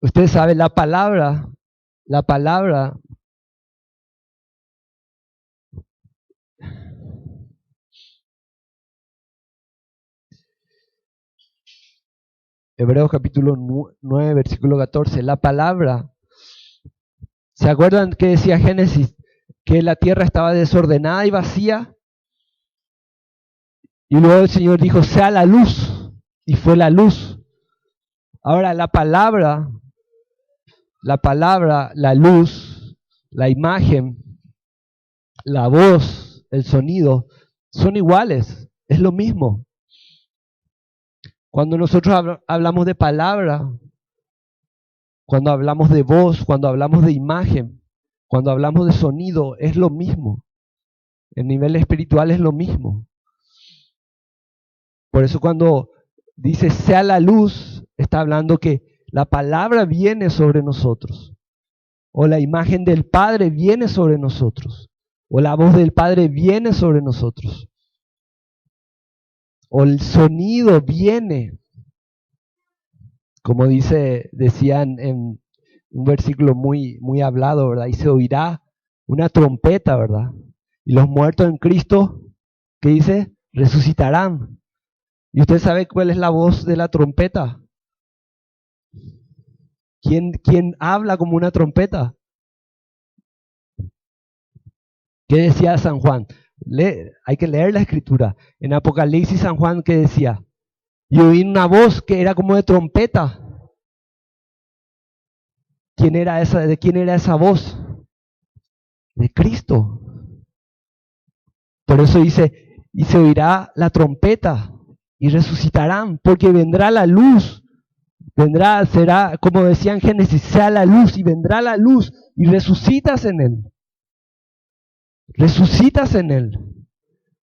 Usted sabe, la palabra, Hebreos capítulo 9, versículo 14, la palabra, ¿se acuerdan que decía Génesis? Que la tierra estaba desordenada y vacía. Y luego el Señor dijo, sea la luz, y fue la luz. Ahora la palabra, la luz, la imagen, la voz, el sonido, son iguales, es lo mismo. Cuando nosotros hablamos de palabra, cuando hablamos de voz, cuando hablamos de imagen, cuando hablamos de sonido, es lo mismo. El nivel espiritual es lo mismo. Por eso cuando dice sea la luz, está hablando que la palabra viene sobre nosotros. O la imagen del Padre viene sobre nosotros. O la voz del Padre viene sobre nosotros. O el sonido viene. Como decían en un versículo muy hablado, ¿verdad? Y se oirá una trompeta, ¿verdad? Y los muertos en Cristo, ¿qué dice? Resucitarán. ¿Y usted sabe cuál es la voz de la trompeta? ¿Quién habla como una trompeta? ¿Qué decía San Juan? Hay que leer la escritura. En Apocalipsis San Juan, ¿qué decía? Y oí una voz que era como de trompeta. ¿De quién era esa voz? De Cristo. Por eso dice, y se oirá la trompeta y resucitarán, porque vendrá la luz. Será, como decía en Génesis, sea la luz, y vendrá la luz, y resucitas en él. Resucitas en él.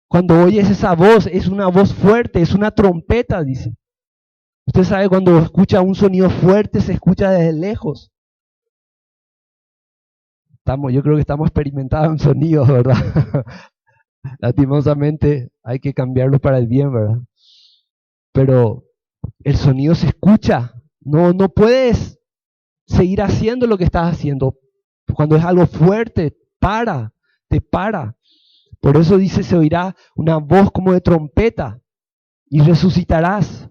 Cuando oyes esa voz, es una voz fuerte, es una trompeta, dice. Usted sabe, cuando escucha un sonido fuerte, se escucha desde lejos. Yo creo que estamos experimentando un sonido, ¿verdad? Lastimosamente hay que cambiarlo para el bien, ¿verdad? Pero el sonido se escucha. No puedes seguir haciendo lo que estás haciendo. Cuando es algo fuerte, te para. Por eso dice, se oirá una voz como de trompeta y resucitarás.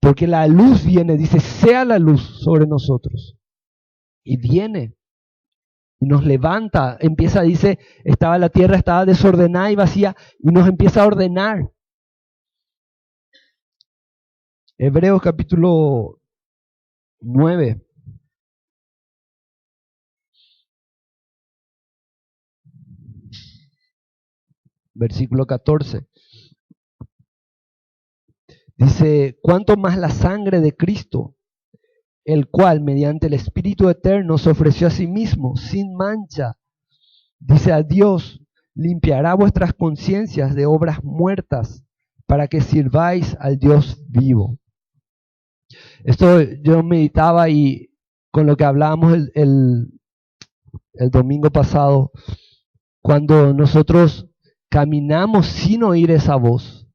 Porque la luz viene, dice, sea la luz sobre nosotros. Y viene. Y nos levanta, dice, la tierra estaba desordenada y vacía, y nos empieza a ordenar. Hebreos capítulo 9. Versículo 14. Dice, ¿cuánto más la sangre de Cristo, el cual mediante el Espíritu Eterno se ofreció a sí mismo, sin mancha? Dice, a Dios limpiará vuestras conciencias de obras muertas, para que sirváis al Dios vivo. Esto yo meditaba, y con lo que hablábamos el domingo pasado, cuando nosotros caminamos sin oír esa voz,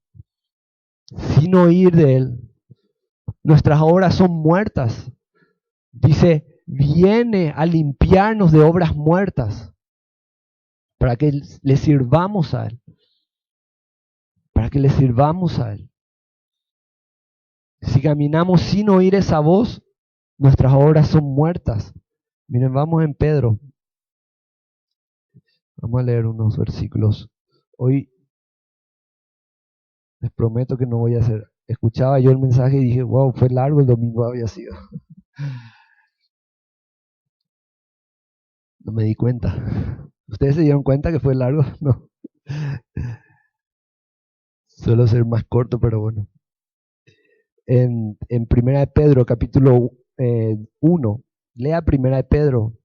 sin oír de Él, nuestras obras son muertas. Dice, viene a limpiarnos de obras muertas para que le sirvamos a Él. Para que le sirvamos a Él. Si caminamos sin oír esa voz, nuestras obras son muertas. Miren, vamos en Pedro. Vamos a leer unos versículos. Hoy les prometo que no voy a hacer. Escuchaba yo el mensaje y dije, wow, fue largo, el domingo había sido. No me di cuenta. ¿Ustedes se dieron cuenta que fue largo? No. Suelo ser más corto, pero bueno. En Primera de Pedro, capítulo 1, lea Primera de Pedro,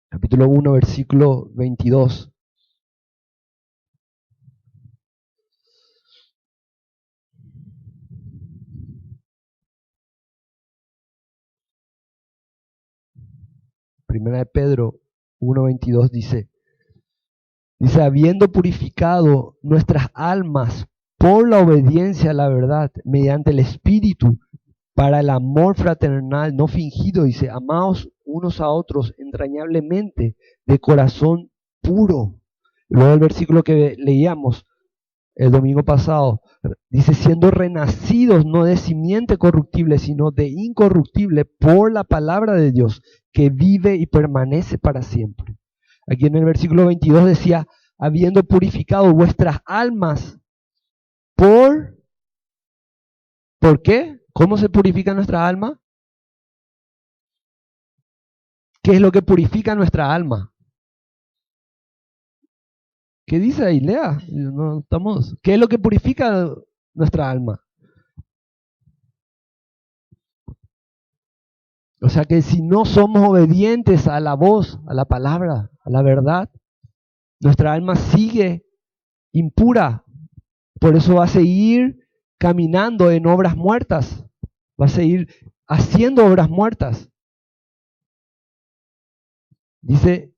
capítulo 1, versículo 22. Primera de Pedro 1:22 dice, habiendo purificado nuestras almas por la obediencia a la verdad, mediante el Espíritu, para el amor fraternal no fingido, dice, amaos unos a otros entrañablemente, de corazón puro. Luego el versículo que leíamos el domingo pasado, dice, siendo renacidos no de simiente corruptible, sino de incorruptible por la palabra de Dios, que vive y permanece para siempre. Aquí en el versículo 22 decía, habiendo purificado vuestras almas ¿por qué? ¿Cómo se purifica nuestra alma? ¿Qué es lo que purifica nuestra alma? ¿Qué dice ahí? Lea. No, estamos. ¿Qué es lo que purifica nuestra alma? O sea que si no somos obedientes a la voz, a la palabra, a la verdad, nuestra alma sigue impura. Por eso va a seguir caminando en obras muertas. Va a seguir haciendo obras muertas. Dice,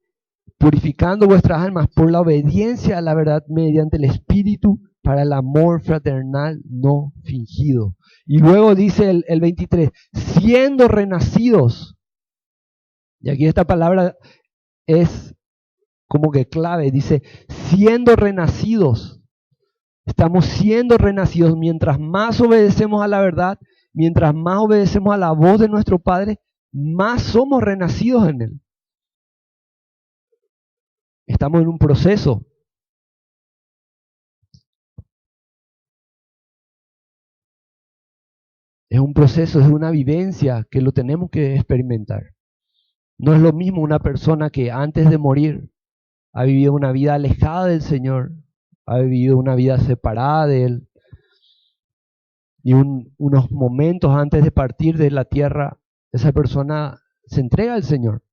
purificando vuestras almas por la obediencia a la verdad mediante el Espíritu para el amor fraternal no fingido. Y luego dice el 23, siendo renacidos. Y aquí esta palabra es como que clave, dice, siendo renacidos. Estamos siendo renacidos mientras más obedecemos a la verdad, mientras más obedecemos a la voz de nuestro Padre, más somos renacidos en Él. Estamos en un proceso. Es un proceso, es una vivencia que lo tenemos que experimentar. No es lo mismo una persona que antes de morir ha vivido una vida alejada del Señor, ha vivido una vida separada de Él. Y unos momentos antes de partir de la tierra, esa persona se entrega al Señor.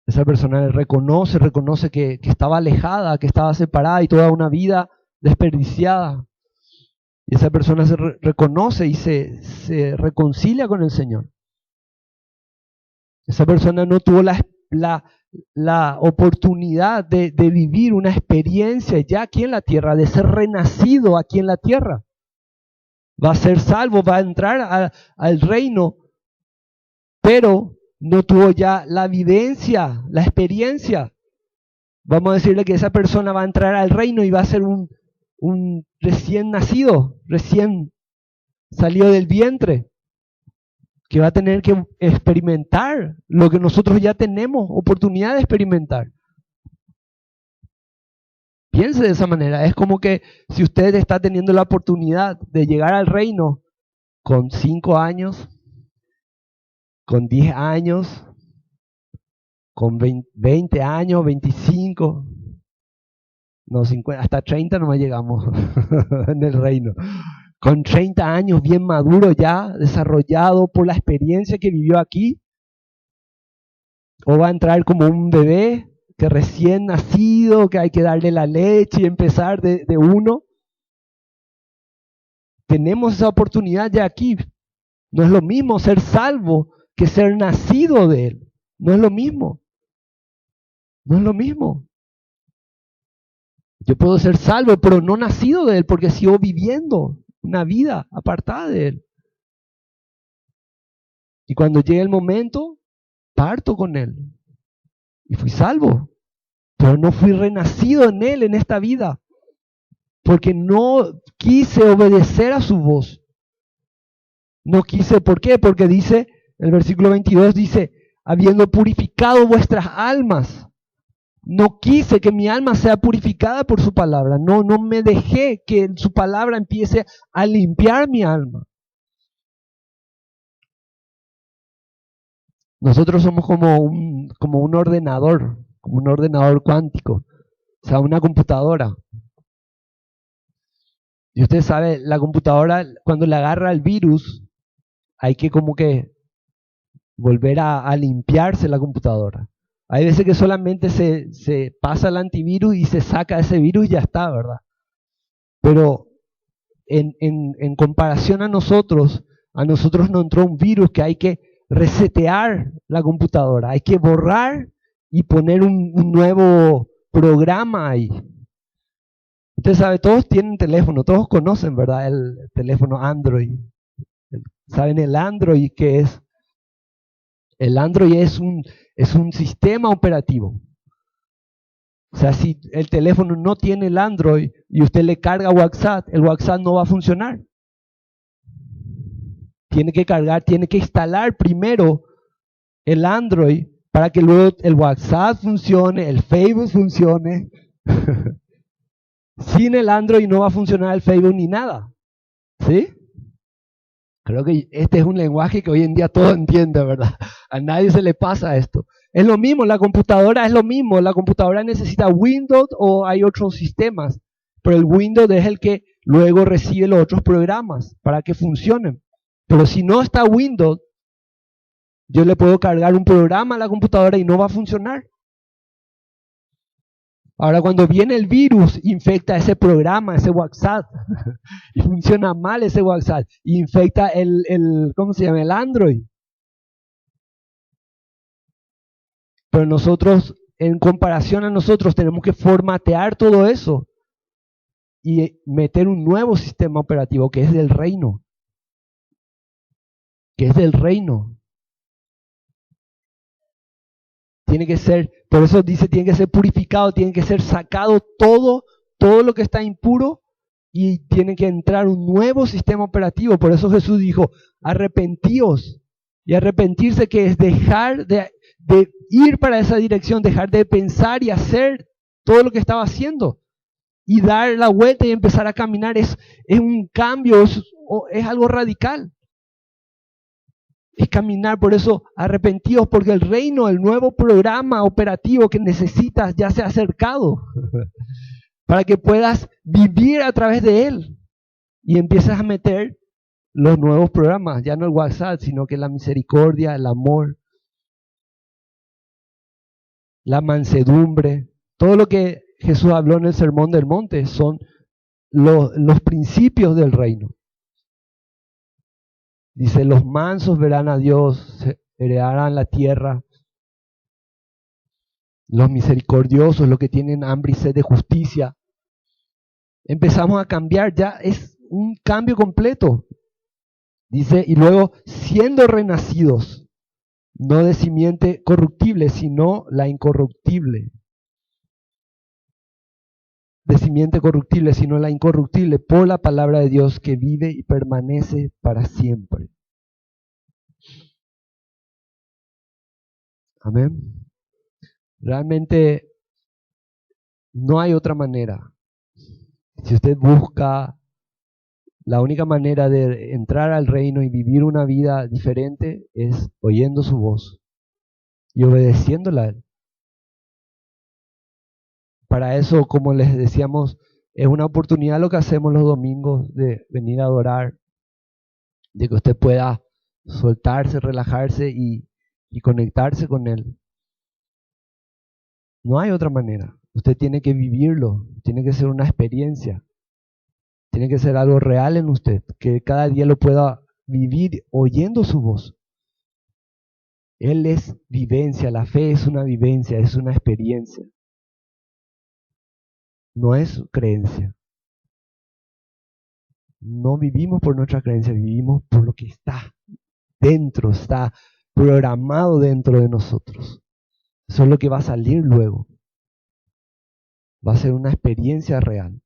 Esa persona reconoce que estaba alejada, que estaba separada y toda una vida desperdiciada. Y esa persona se reconoce y se reconcilia con el Señor. Esa persona no tuvo la oportunidad de vivir una experiencia ya aquí en la tierra, de ser renacido aquí en la tierra. Va a ser salvo, va a entrar al reino, pero no tuvo ya la vivencia, la experiencia. Vamos a decirle que esa persona va a entrar al reino y va a ser un recién nacido, recién salido del vientre, que va a tener que experimentar lo que nosotros ya tenemos oportunidad de experimentar. Piense de esa manera, es como que si usted está teniendo la oportunidad de llegar al reino con 5 años, con 10 años, con 20 años, 25, no 50, hasta 30 no llegamos en el reino. Con 30 años bien maduro ya, desarrollado por la experiencia que vivió aquí, o va a entrar como un bebé que recién nacido, que hay que darle la leche y empezar de uno. Tenemos esa oportunidad ya aquí. No es lo mismo ser salvo que ser nacido de Él. No es lo mismo. No es lo mismo. Yo puedo ser salvo, pero no nacido de Él, porque sigo viviendo una vida apartada de Él. Y cuando llegue el momento, parto con Él. Y fui salvo, pero no fui renacido en Él en esta vida, porque no quise obedecer a su voz. No quise, ¿por qué? Porque dice, el versículo 22 dice, habiendo purificado vuestras almas. No quise que mi alma sea purificada por su palabra. No me dejé que su palabra empiece a limpiar mi alma. Nosotros somos como un ordenador cuántico, o sea, una computadora. Y usted sabe, la computadora, cuando le agarra el virus, hay que como que volver a limpiarse la computadora. Hay veces que solamente se pasa el antivirus y se saca ese virus y ya está, ¿verdad? Pero en comparación a nosotros nos entró un virus que hay que resetear la computadora, hay que borrar y poner un nuevo programa ahí. Usted sabe, todos tienen teléfono, todos conocen, ¿verdad? El teléfono Android. ¿Saben el Android qué es? El Android es un sistema operativo. O sea, si el teléfono no tiene el Android y usted le carga WhatsApp, el WhatsApp no va a funcionar. Tiene que cargar, tiene que instalar primero el Android para que luego el WhatsApp funcione, el Facebook funcione. Sin el Android no va a funcionar el Facebook ni nada. ¿Sí? Creo que este es un lenguaje que hoy en día todo entiende, ¿verdad? A nadie se le pasa esto. Es lo mismo, la computadora es lo mismo. La computadora necesita Windows o hay otros sistemas, pero el Windows es el que luego recibe los otros programas para que funcionen. Pero si no está Windows, yo le puedo cargar un programa a la computadora y no va a funcionar. Ahora cuando viene el virus, infecta ese programa, ese WhatsApp, y funciona mal ese WhatsApp, y infecta ¿cómo se llama? El Android. Pero nosotros, en comparación a nosotros, tenemos que formatear todo eso y meter un nuevo sistema operativo que es del reino. Que es del reino. Tiene que ser, por eso dice, tiene que ser purificado, tiene que ser sacado todo lo que está impuro y tiene que entrar un nuevo sistema operativo. Por eso Jesús dijo, arrepentíos. Y arrepentirse que es dejar de ir para esa dirección, dejar de pensar y hacer todo lo que estaba haciendo. Y dar la vuelta y empezar a caminar es un cambio, es algo radical. Es caminar, por eso arrepentidos, porque el reino, el nuevo programa operativo que necesitas ya se ha acercado para que puedas vivir a través de él y empiezas a meter los nuevos programas, ya no el WhatsApp, sino que la misericordia, el amor, la mansedumbre, todo lo que Jesús habló en el Sermón del Monte son los principios del reino. Dice, los mansos verán a Dios, heredarán la tierra. Los misericordiosos, los que tienen hambre y sed de justicia. Empezamos a cambiar, ya es un cambio completo. Dice, y luego, siendo renacidos, no de simiente corruptible, sino la incorruptible. De simiente corruptible, sino la incorruptible, por la palabra de Dios que vive y permanece para siempre. Amén. Realmente no hay otra manera. Si usted busca la única manera de entrar al reino y vivir una vida diferente es oyendo su voz y obedeciéndola a él. Para eso, como les decíamos, es una oportunidad lo que hacemos los domingos de venir a adorar, de que usted pueda soltarse, relajarse y conectarse con él. No hay otra manera. Usted tiene que vivirlo, tiene que ser una experiencia. Tiene que ser algo real en usted, que cada día lo pueda vivir oyendo su voz. Él es vivencia, la fe es una vivencia, es una experiencia. No es creencia. No vivimos por nuestra creencia, vivimos por lo que está dentro, está programado dentro de nosotros. Eso es lo que va a salir luego. Va a ser una experiencia real.